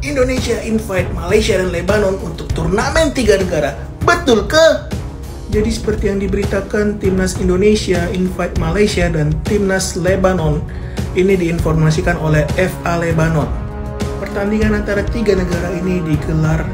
Indonesia invite Malaysia dan Lebanon untuk turnamen 3 negara. Betul ke? Jadi seperti yang diberitakan, Timnas Indonesia invite Malaysia dan Timnas Lebanon ini diinformasikan oleh FA Lebanon. Pertandingan antara 3 negara ini digelar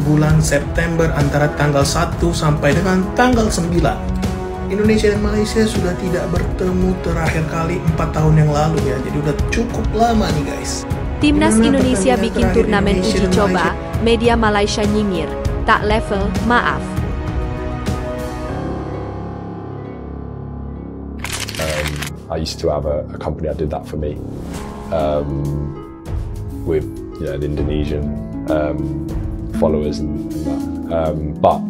bulan September antara tanggal 1 sampai dengan tanggal 9. Indonesia dan Malaysia sudah tidak bertemu terakhir kali 4 tahun yang lalu ya, jadi udah cukup lama nih guys. Timnas Indonesia bikin turnamen uji coba, media Malaysia nyinyir, tak level, maaf. I used to have a company that did that for me, with the Indonesian followers and that. But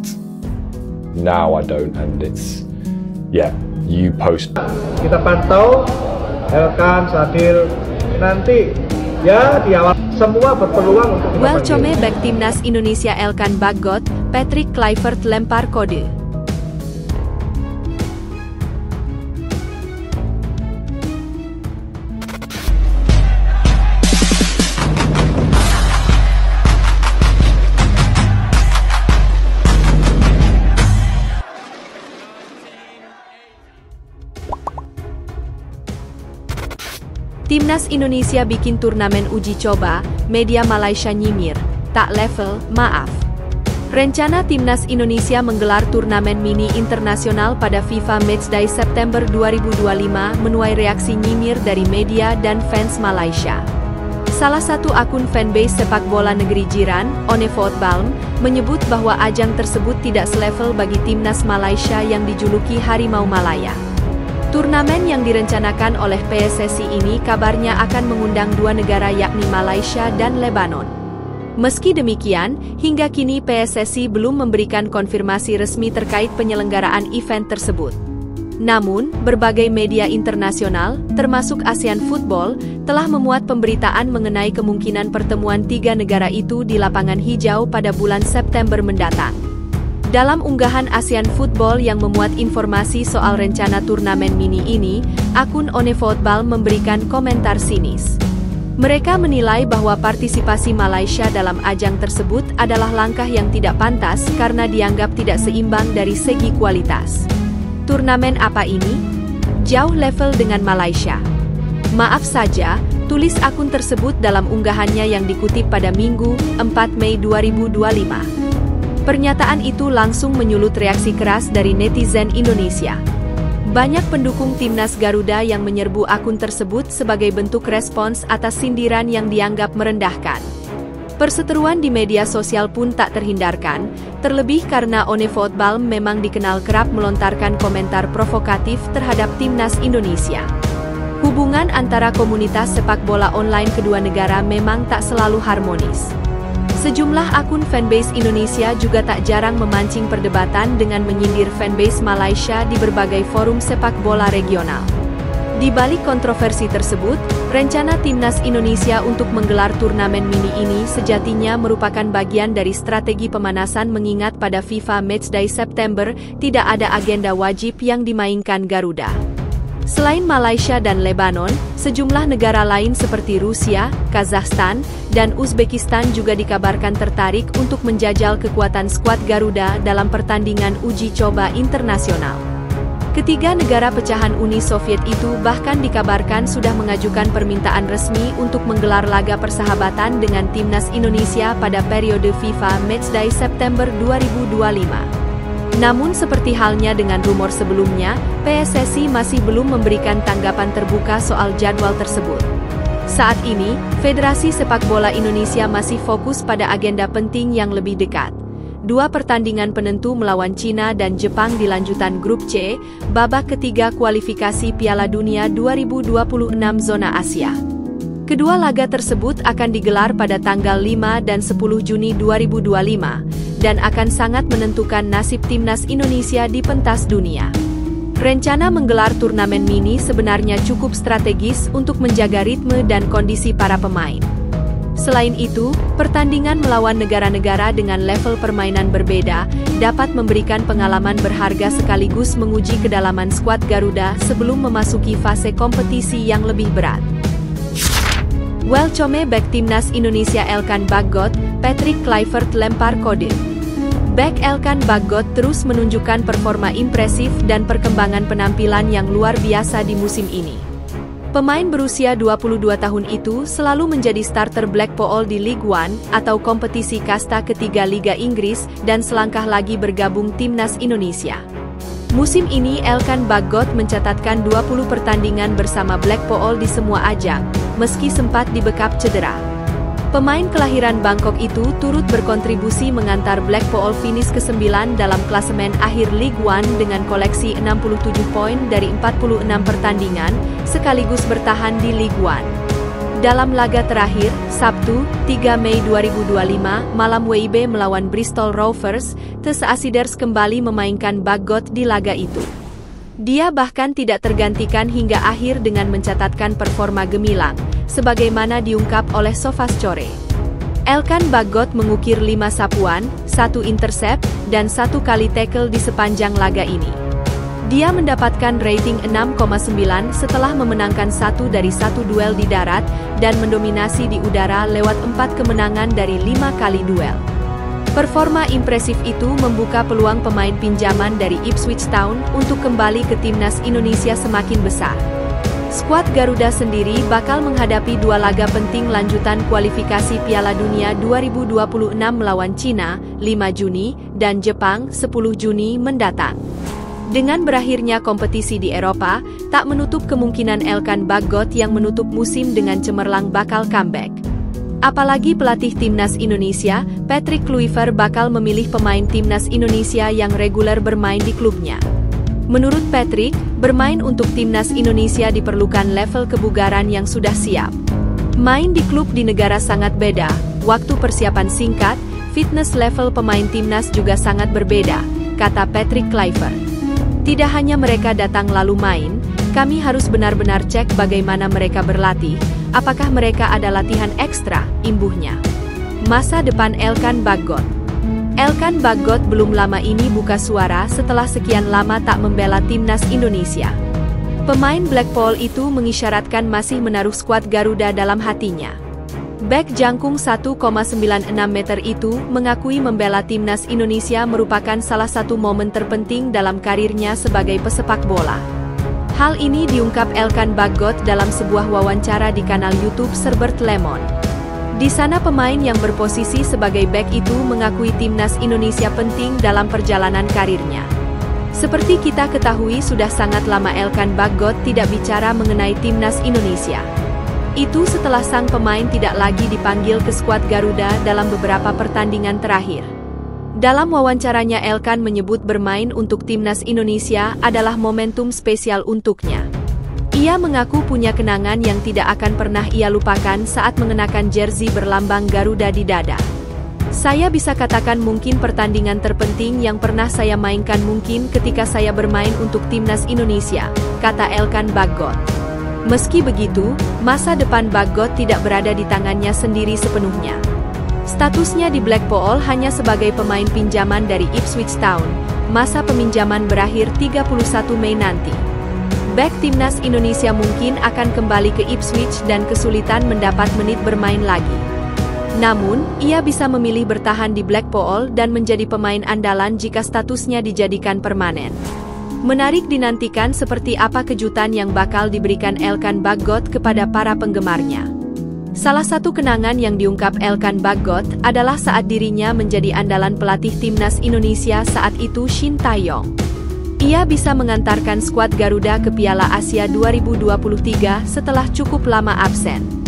now I don't, and it's you post. Kita pantau Elkan, Sadil, nanti ya di awal semua berpeluang untuk Welcome back Timnas Indonesia. Elkan Bagot, Patrick Kluivert lempar kode. Timnas Indonesia bikin turnamen uji coba, media Malaysia nyinyir, tak level, maaf. Rencana Timnas Indonesia menggelar turnamen mini internasional pada FIFA Matchday September 2025 menuai reaksi nyinyir dari media dan fans Malaysia. Salah satu akun fanbase sepak bola negeri jiran, Onevoetbalm, menyebut bahwa ajang tersebut tidak selevel bagi Timnas Malaysia yang dijuluki Harimau Malaya. Turnamen yang direncanakan oleh PSSI ini kabarnya akan mengundang 2 negara yakni Malaysia dan Lebanon. Meski demikian, hingga kini PSSI belum memberikan konfirmasi resmi terkait penyelenggaraan event tersebut. Namun, berbagai media internasional, termasuk ASEAN Football, telah memuat pemberitaan mengenai kemungkinan pertemuan 3 negara itu di lapangan hijau pada bulan September mendatang. Dalam unggahan ASEAN Football yang memuat informasi soal rencana turnamen mini ini, akun Onevoetbalm memberikan komentar sinis. Mereka menilai bahwa partisipasi Malaysia dalam ajang tersebut adalah langkah yang tidak pantas karena dianggap tidak seimbang dari segi kualitas. Turnamen apa ini? Jauh level dengan Malaysia. Maaf saja, tulis akun tersebut dalam unggahannya yang dikutip pada Minggu, 4 Mei 2025. Pernyataan itu langsung menyulut reaksi keras dari netizen Indonesia. Banyak pendukung Timnas Garuda yang menyerbu akun tersebut sebagai bentuk respons atas sindiran yang dianggap merendahkan. Perseteruan di media sosial pun tak terhindarkan, terlebih karena Onevoetbalm memang dikenal kerap melontarkan komentar provokatif terhadap Timnas Indonesia. Hubungan antara komunitas sepak bola online kedua negara memang tak selalu harmonis. Sejumlah akun fanbase Indonesia juga tak jarang memancing perdebatan dengan menyindir fanbase Malaysia di berbagai forum sepak bola regional. Di balik kontroversi tersebut, rencana Timnas Indonesia untuk menggelar turnamen mini ini sejatinya merupakan bagian dari strategi pemanasan mengingat pada FIFA Matchday September tidak ada agenda wajib yang dimainkan Garuda. Selain Malaysia dan Lebanon, sejumlah negara lain seperti Rusia, Kazakhstan, dan Uzbekistan juga dikabarkan tertarik untuk menjajal kekuatan skuad Garuda dalam pertandingan uji coba internasional. Ketiga negara pecahan Uni Soviet itu bahkan dikabarkan sudah mengajukan permintaan resmi untuk menggelar laga persahabatan dengan Timnas Indonesia pada periode FIFA Matchday September 2025. Namun seperti halnya dengan rumor sebelumnya, PSSI masih belum memberikan tanggapan terbuka soal jadwal tersebut. Saat ini, Federasi Sepak Bola Indonesia masih fokus pada agenda penting yang lebih dekat. 2 pertandingan penentu melawan Cina dan Jepang di lanjutan Grup C, babak ketiga kualifikasi Piala Dunia 2026 zona Asia. Kedua laga tersebut akan digelar pada tanggal 5 dan 10 Juni 2025, dan akan sangat menentukan nasib Timnas Indonesia di pentas dunia. Rencana menggelar turnamen mini sebenarnya cukup strategis untuk menjaga ritme dan kondisi para pemain. Selain itu, pertandingan melawan negara-negara dengan level permainan berbeda dapat memberikan pengalaman berharga sekaligus menguji kedalaman skuad Garuda sebelum memasuki fase kompetisi yang lebih berat. Welcome back Timnas Indonesia. Elkan Bagot, Patrick Kluivert lempar kode. Back Elkan Bagot terus menunjukkan performa impresif dan perkembangan penampilan yang luar biasa di musim ini. Pemain berusia 22 tahun itu selalu menjadi starter Blackpool di League One atau kompetisi kasta ketiga Liga Inggris dan selangkah lagi bergabung Timnas Indonesia. Musim ini Elkan Bagot mencatatkan 20 pertandingan bersama Blackpool di semua ajang, meski sempat dibekap cedera. Pemain kelahiran Bangkok itu turut berkontribusi mengantar Blackpool finish ke-9 dalam klasemen akhir League One dengan koleksi 67 poin dari 46 pertandingan, sekaligus bertahan di League One. Dalam laga terakhir, Sabtu, 3 Mei 2025, malam WIB melawan Bristol Rovers, TS Aciders kembali memainkan Bagot di laga itu. Dia bahkan tidak tergantikan hingga akhir dengan mencatatkan performa gemilang, sebagaimana diungkap oleh Sofascore. Elkan Bagot mengukir 5 sapuan, 1 intercept, dan 1 kali tackle di sepanjang laga ini. Dia mendapatkan rating 6,9 setelah memenangkan 1 dari 1 duel di darat, dan mendominasi di udara lewat 4 kemenangan dari 5 kali duel. Performa impresif itu membuka peluang pemain pinjaman dari Ipswich Town untuk kembali ke Timnas Indonesia semakin besar. Skuad Garuda sendiri bakal menghadapi 2 laga penting lanjutan kualifikasi Piala Dunia 2026 melawan Cina, 5 Juni, dan Jepang, 10 Juni mendatang. Dengan berakhirnya kompetisi di Eropa, tak menutup kemungkinan Elkan Bagot yang menutup musim dengan cemerlang bakal comeback. Apalagi pelatih Timnas Indonesia, Patrick Kluivert bakal memilih pemain Timnas Indonesia yang reguler bermain di klubnya. Menurut Patrick, bermain untuk Timnas Indonesia diperlukan level kebugaran yang sudah siap. Main di klub di negara sangat beda, waktu persiapan singkat, fitness level pemain Timnas juga sangat berbeda, kata Patrick Kluivert. Tidak hanya mereka datang lalu main, kami harus benar-benar cek bagaimana mereka berlatih, apakah mereka ada latihan ekstra, imbuhnya. Masa depan Elkan Bagot. Elkan Bagot belum lama ini buka suara setelah sekian lama tak membela Timnas Indonesia. Pemain Blackpool itu mengisyaratkan masih menaruh skuad Garuda dalam hatinya. Bek jangkung 1,96 meter itu mengakui membela Timnas Indonesia merupakan salah satu momen terpenting dalam karirnya sebagai pesepak bola. Hal ini diungkap Elkan Bagot dalam sebuah wawancara di kanal YouTube Serbert Lemon. Di sana pemain yang berposisi sebagai bek itu mengakui Timnas Indonesia penting dalam perjalanan karirnya. Seperti kita ketahui sudah sangat lama Elkan Bagot tidak bicara mengenai Timnas Indonesia. Itu setelah sang pemain tidak lagi dipanggil ke skuad Garuda dalam beberapa pertandingan terakhir. Dalam wawancaranya Elkan menyebut bermain untuk Timnas Indonesia adalah momentum spesial untuknya. Ia mengaku punya kenangan yang tidak akan pernah ia lupakan saat mengenakan jersey berlambang Garuda di dada. Saya bisa katakan mungkin pertandingan terpenting yang pernah saya mainkan mungkin ketika saya bermain untuk Timnas Indonesia, kata Elkan Bagot. Meski begitu, masa depan Bagot tidak berada di tangannya sendiri sepenuhnya. Statusnya di Blackpool hanya sebagai pemain pinjaman dari Ipswich Town. Masa peminjaman berakhir 31 Mei nanti. Bek Timnas Indonesia mungkin akan kembali ke Ipswich dan kesulitan mendapat menit bermain lagi. Namun, ia bisa memilih bertahan di Blackpool dan menjadi pemain andalan jika statusnya dijadikan permanen. Menarik dinantikan seperti apa kejutan yang bakal diberikan Elkan Bagot kepada para penggemarnya. Salah satu kenangan yang diungkap Elkan Bagot adalah saat dirinya menjadi andalan pelatih Timnas Indonesia saat itu Shin Tae-yong. Ia bisa mengantarkan skuad Garuda ke Piala Asia 2023 setelah cukup lama absen.